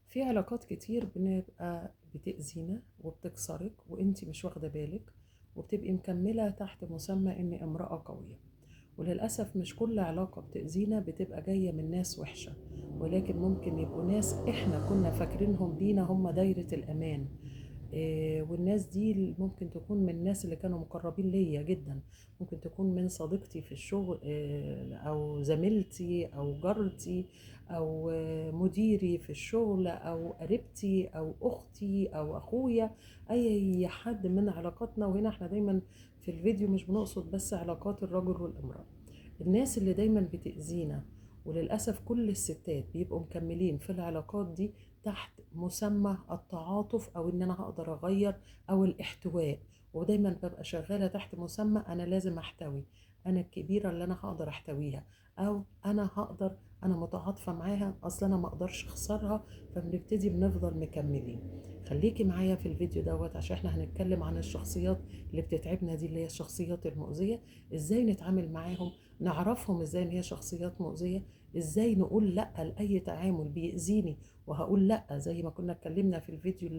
في علاقات كتير بنبقى بتأذينا وبتكسرك وانتي مش واخدة بالك، وبتبقي مكملة تحت مسمى اني امرأة قوية. وللأسف مش كل علاقة بتأذينا بتبقى جاية من ناس وحشة، ولكن ممكن يبقوا ناس احنا كنا فاكرينهم لينا هم دايرة الأمان. والناس دي ممكن تكون من الناس اللي كانوا مقربين ليا جدا، ممكن تكون من صديقتي في الشغل، او زميلتي او جارتي، او مديري في الشغل، او قريبتي او اختي او اخويا، اي حد من علاقاتنا. وهنا احنا دايما في الفيديو مش بنقصد بس علاقات الرجل والامرأة، الناس اللي دايما بتأذينا. وللأسف كل الستات بيبقوا مكملين في العلاقات دي تحت مسمى التعاطف، او ان انا هقدر اغير، او الاحتواء. ودايما ببقى شغالة تحت مسمى انا لازم احتوي، انا الكبيرة اللي انا هقدر احتويها، او انا هقدر، انا متعاطفة معاها، اصلا انا ما اقدرش اخسرها. فبنبتدي بنفضل مكملين. خليكي معايا في الفيديو دوت عشان احنا هنتكلم عن الشخصيات اللي بتتعبنا دي، اللي هي الشخصيات المؤذية. ازاي نتعامل معاهم، نعرفهم ازاي ان هي شخصيات مؤذية، ازاي نقول لا لاي تعامل بيأذيني، وهقول لا زي ما كنا اتكلمنا في الفيديو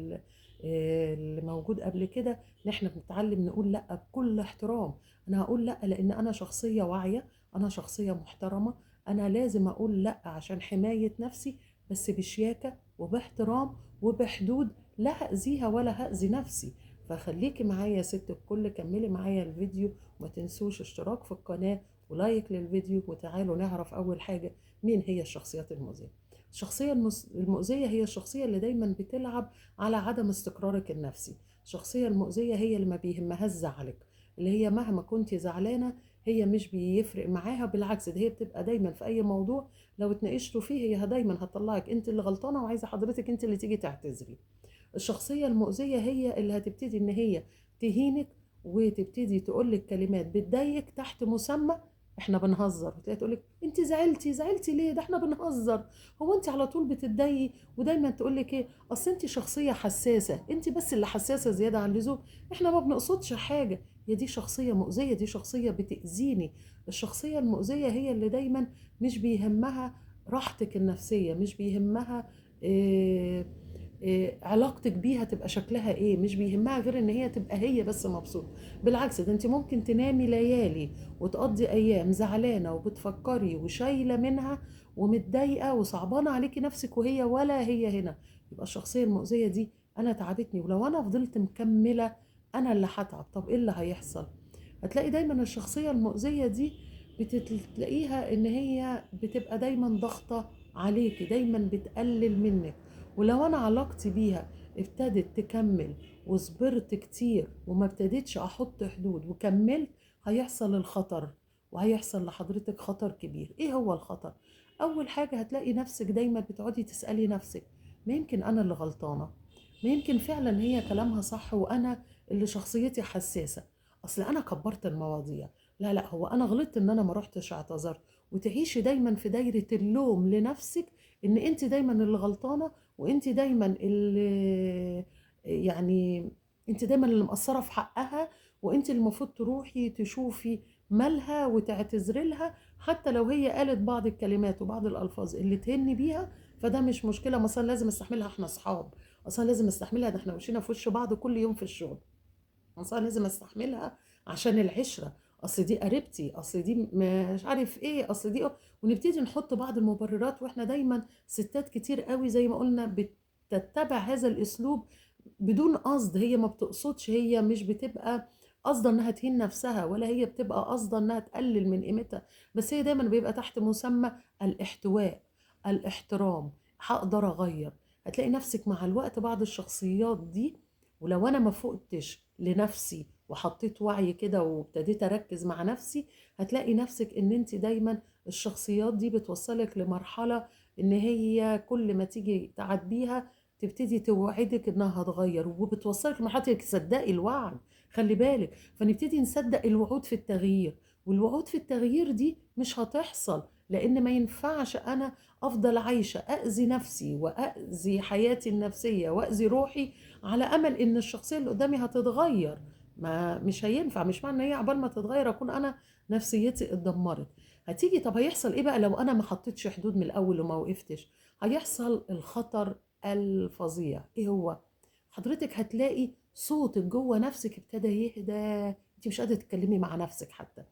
اللي موجود قبل كده، ان احنا بنتعلم نقول لا بكل احترام. انا هقول لا لان انا شخصية واعية، انا شخصية محترمة، انا لازم اقول لا عشان حماية نفسي، بس بشياكة وباحترام وبحدود، لا هأذيها ولا هأذي نفسي. فخليكي معايا يا ست الكل، كملي معايا الفيديو، وما تنسوش اشتراك في القناة ولايك للفيديو. وتعالوا نعرف أول حاجة مين هي الشخصيات المؤذية. الشخصية المؤذية هي الشخصية اللي دايما بتلعب على عدم استقرارك النفسي. الشخصية المؤذية هي اللي ما بيهمها زعلك، اللي هي مهما كنت زعلانة هي مش بيفرق معاها، بالعكس ده هي بتبقى دايما في أي موضوع لو اتناقشتوا فيه هي دايما هتطلعك انت اللي غلطانة، وعايزة حضرتك انت اللي تيجي تعتذري. الشخصية المؤذية هي اللي هتبتدي ان هي تهينك، وتبتدي تقولك كلمات بتضايقك تحت مسمى احنا بنهزر. وتلاقي تقولك انت زعلتي ليه، ده احنا بنهزر، هو انت على طول بتتضايقي. ودايما تقولك ايه، اصل انت شخصية حساسة، انت بس اللي حساسة زيادة عن اللزوم، احنا ما بنقصدش حاجة. هي دي شخصية مؤذية، دي شخصية بتأذيني. الشخصية المؤذية هي اللي دايما مش بيهمها راحتك النفسية، مش بيهمها إيه علاقتك بيها تبقى شكلها ايه، مش بيهمها غير ان هي تبقى هي بس مبسوطه. بالعكس ده انت ممكن تنامي ليالي وتقضي ايام زعلانه وبتفكري وشايله منها ومتضايقه وصعبانه عليكي نفسك، وهي ولا هي هنا. يبقى الشخصيه المؤذيه دي انا تعبتني، ولو انا فضلت مكمله انا اللي هتعب. طب ايه اللي هيحصل؟ هتلاقي دايما الشخصيه المؤذيه دي بتلاقيها ان هي بتبقى دايما ضغطه عليكي، دايما بتقلل منك. ولو انا علاقتي بيها ابتدت تكمل وصبرت كتير وما ابتديتش احط حدود وكملت، هيحصل الخطر، وهيحصل لحضرتك خطر كبير. ايه هو الخطر؟ اول حاجة هتلاقي نفسك دايما بتقعدي تسألي نفسك، ما يمكن انا اللي غلطانة، ما يمكن فعلا هي كلامها صح وانا اللي شخصيتي حساسة، اصل انا كبرت المواضيع، لا هو انا غلطت ان انا ما رحتش اعتذرت. وتعيشي دايما في دايرة اللوم لنفسك، ان انت دايما اللي غلطانة، وانت دايما اللي يعني انت دايما اللي مقصره في حقها، وانت اللي المفروض تروحي تشوفي مالها وتعتذري لها. حتى لو هي قالت بعض الكلمات وبعض الالفاظ اللي تهني بيها فده مش مشكله، مثلا لازم استحملها، احنا اصحاب، اصلا لازم استحملها، ده احنا وشينا في وش بعض كل يوم في الشغل، اصلا لازم استحملها عشان العشره، اصل دي قريبتي، اصل دي مش عارف ايه، اصل دي ونبتدي نحط بعض المبررات. واحنا دايما ستات كتير قوي زي ما قلنا بتتبع هذا الاسلوب بدون قصد، هي ما بتقصدش، هي مش بتبقى قصدا انها تهين نفسها، ولا هي بتبقى قصدا انها تقلل من قيمتها، بس هي دايما بيبقى تحت مسمى الاحتواء، الاحترام، هقدر اغير. هتلاقي نفسك مع الوقت بعض الشخصيات دي، ولو انا ما فقتش لنفسي وحطيت وعي كده وابتديت اركز مع نفسي، هتلاقي نفسك ان انت دايما الشخصيات دي بتوصلك لمرحلة ان هي كل ما تيجي تعديها تبتدي توعدك انها هتغير، وبتوصلك لمرحلة انك تصدقي الوعد. خلي بالك، فنبتدي نصدق الوعود في التغيير، والوعود في التغيير دي مش هتحصل، لان ما ينفعش انا افضل عايشة اذي نفسي واذي حياتي النفسية واذي روحي على امل ان الشخصيه اللي قدامي هتتغير. ما مش هينفع، مش معنى ان هي عبال ما تتغير اكون انا نفسيتي اتدمرت. هتيجي طب هيحصل ايه بقى لو انا ما حطيتش حدود من الاول وما وقفتش؟ هيحصل الخطر الفظيع. ايه هو؟ حضرتك هتلاقي صوتك جوه نفسك ابتدى يهدى، انت مش قادره تتكلمي مع نفسك حتى.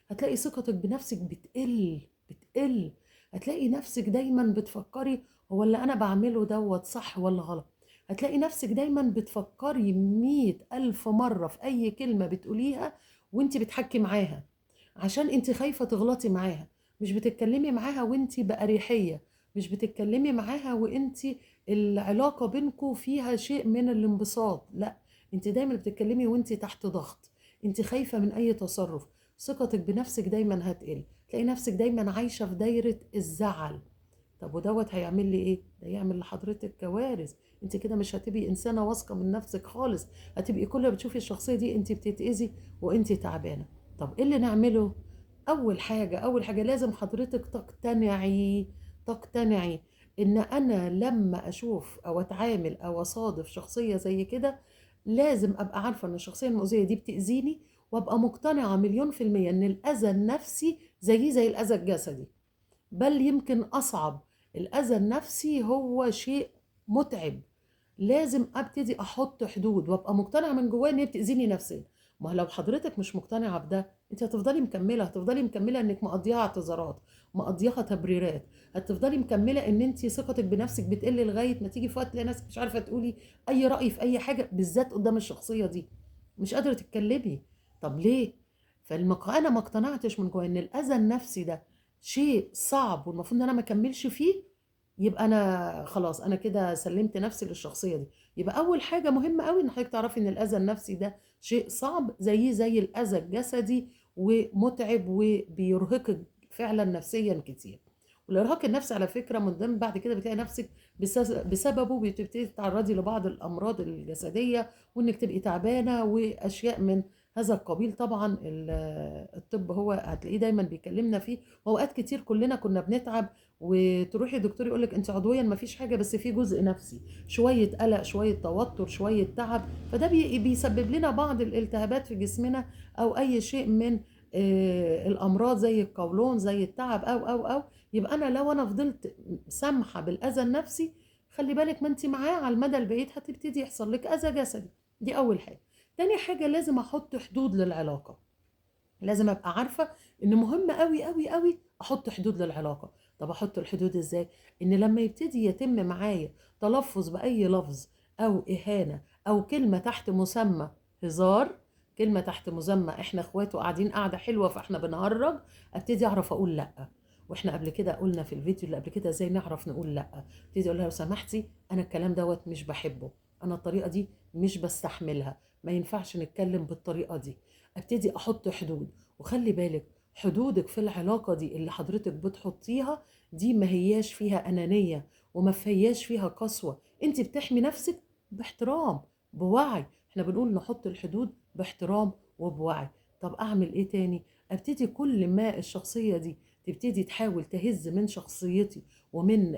هتلاقي ثقتك بنفسك بتقل. هتلاقي نفسك دايما بتفكري هو اللي انا بعمله دوت صح ولا غلط. هتلاقي نفسك دايما بتفكري 100,000 مرة في اي كلمة بتقوليها وانت بتحكي معاها، عشان انت خايفة تغلطي معاها. مش بتتكلمي معاها وانت بأريحية، مش بتتكلمي معاها وانت العلاقة بينكم فيها شيء من الانبساط، لا، انت دايما بتتكلمي وانت تحت ضغط، انت خايفة من اي تصرف. ثقتك بنفسك دايما هتقل، تلاقي نفسك دايما عايشة في دايرة الزعل. طب ودوت هيعمل لي ايه؟ ده يعمل لحضرتك كوارث. انت كده مش هتبقي انسانة واثقة من نفسك خالص، هتبقي كل ما بتشوفي الشخصية دي انت بتتأذي وانت تعبانة. طب ايه اللي نعمله؟ اول حاجة لازم حضرتك تقتنعي ان انا لما اشوف او اتعامل او اصادف شخصية زي كده، لازم ابقى عارفة ان الشخصية المؤذية دي بتأذيني، وابقى مقتنعة 1,000,000% ان الاذى النفسي زي الاذى الجسدي، بل يمكن اصعب. الاذى النفسي هو شيء متعب. لازم ابتدي احط حدود وابقى مقتنعه من جوايا ان هي بتاذيني نفسيا. ما لو حضرتك مش مقتنعه بده، انت هتفضلي مكمله انك مقضيها اعتذارات، مقضيها تبريرات، هتفضلي مكمله ان انت ثقتك بنفسك بتقل لغايه ما تيجي في وقت تلاقي نفسك مش عارفه تقولي اي راي في اي حاجه، بالذات قدام الشخصيه دي مش قادره تتكلمي. طب ليه؟ انا ما اقتنعتش من جوايا ان الاذى النفسي ده شيء صعب والمفروض ان انا ما اكملش فيه، يبقى انا خلاص انا كده سلمت نفسي للشخصيه دي. يبقى اول حاجه مهمه قوي ان حضرتك تعرفي ان الاذى النفسي ده شيء صعب زي الاذى الجسدي، ومتعب وبيرهقك فعلا نفسيا كتير. والارهاق النفسي على فكره من ضمن بعد كده بتلاقي نفسك بسببه بتبتدي تتعرضي لبعض الامراض الجسديه، وانك تبقي تعبانه واشياء من هذا القبيل. طبعا الطب هو هتلاقيه دايما بيكلمنا فيه، واوقات كتير كلنا كنا بنتعب وتروحي الدكتور يقولك انت عضويا ما فيش حاجه، بس في جزء نفسي، شويه قلق، شويه توتر، شويه تعب، فده بيسبب لنا بعض الالتهابات في جسمنا، او اي شيء من الامراض زي القولون، زي التعب او. يبقى انا لو انا فضلت سامحه بالاذى النفسي، خلي بالك ما انت معاه على المدى البعيد هتبتدي يحصل لك اذى جسدي. دي اول حاجه. تاني حاجه لازم احط حدود للعلاقه. لازم ابقى عارفه ان مهم قوي قوي قوي احط حدود للعلاقه. طب احط الحدود ازاي؟ ان لما يبتدي يتم معايا تلفظ باي لفظ او اهانه او كلمه تحت مسمى هزار، كلمه تحت مسمى احنا اخوات وقاعدين قاعده حلوه فاحنا بنهرج، ابتدي اعرف اقول لا. واحنا قبل كده قلنا في الفيديو اللي قبل كده ازاي نعرف نقول لا. ابتدي اقول لها لو سمحتي انا الكلام دوت مش بحبه، انا الطريقه دي مش بستحملها، ما ينفعش نتكلم بالطريقه دي. ابتدي احط حدود. وخلي بالك حدودك في العلاقة دي اللي حضرتك بتحطيها دي ما هياش فيها أنانية، وما فياش فيها قسوة، انت بتحمي نفسك باحترام، بوعي. احنا بنقول نحط الحدود باحترام وبوعي. طب اعمل ايه تاني؟ ابتدي كل ما الشخصية دي تبتدي تحاول تهز من شخصيتي ومن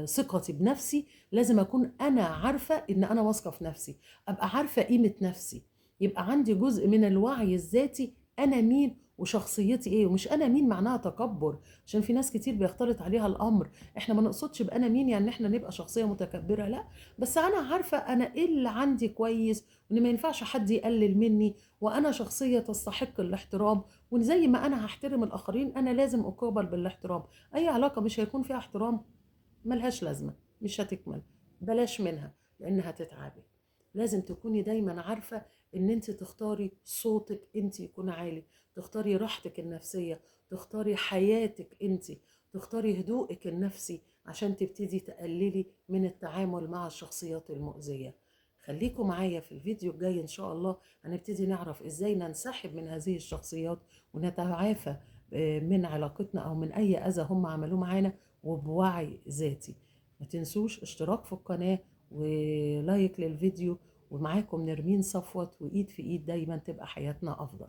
ثقتي بنفسي، لازم اكون انا عارفة ان انا واثقة في نفسي، ابقى عارفة قيمة نفسي، يبقى عندي جزء من الوعي الذاتي، انا مين وشخصيتي ايه. ومش انا مين معناها تكبر، عشان في ناس كتير بيختلط عليها الامر. احنا ما نقصدش بانا مين يعني احنا نبقى شخصيه متكبره، لا، بس انا عارفه انا ايه اللي عندي كويس، وان ما ينفعش حد يقلل مني، وانا شخصيه تستحق الاحترام. وزي ما انا هحترم الاخرين انا لازم اقابل بالاحترام. اي علاقه مش هيكون فيها احترام ملهاش لازمه، مش هتكمل، بلاش منها لانها هتتعبي. لازم تكوني دايما عارفة ان انت تختاري صوتك انت يكون عالي، تختاري راحتك النفسية، تختاري حياتك انت، تختاري هدوءك النفسي عشان تبتدي تقللي من التعامل مع الشخصيات المؤذية. خليكم معايا في الفيديو الجاي ان شاء الله، هنبتدي نعرف ازاي ننسحب من هذه الشخصيات ونتعافى من علاقتنا او من اي اذى هم عملوه معانا، وبوعي ذاتي. ما تنسوش اشتراك في القناة ولايك للفيديو. ومعاكم نرمين صفوت، وإيد في إيد دايما تبقى حياتنا أفضل.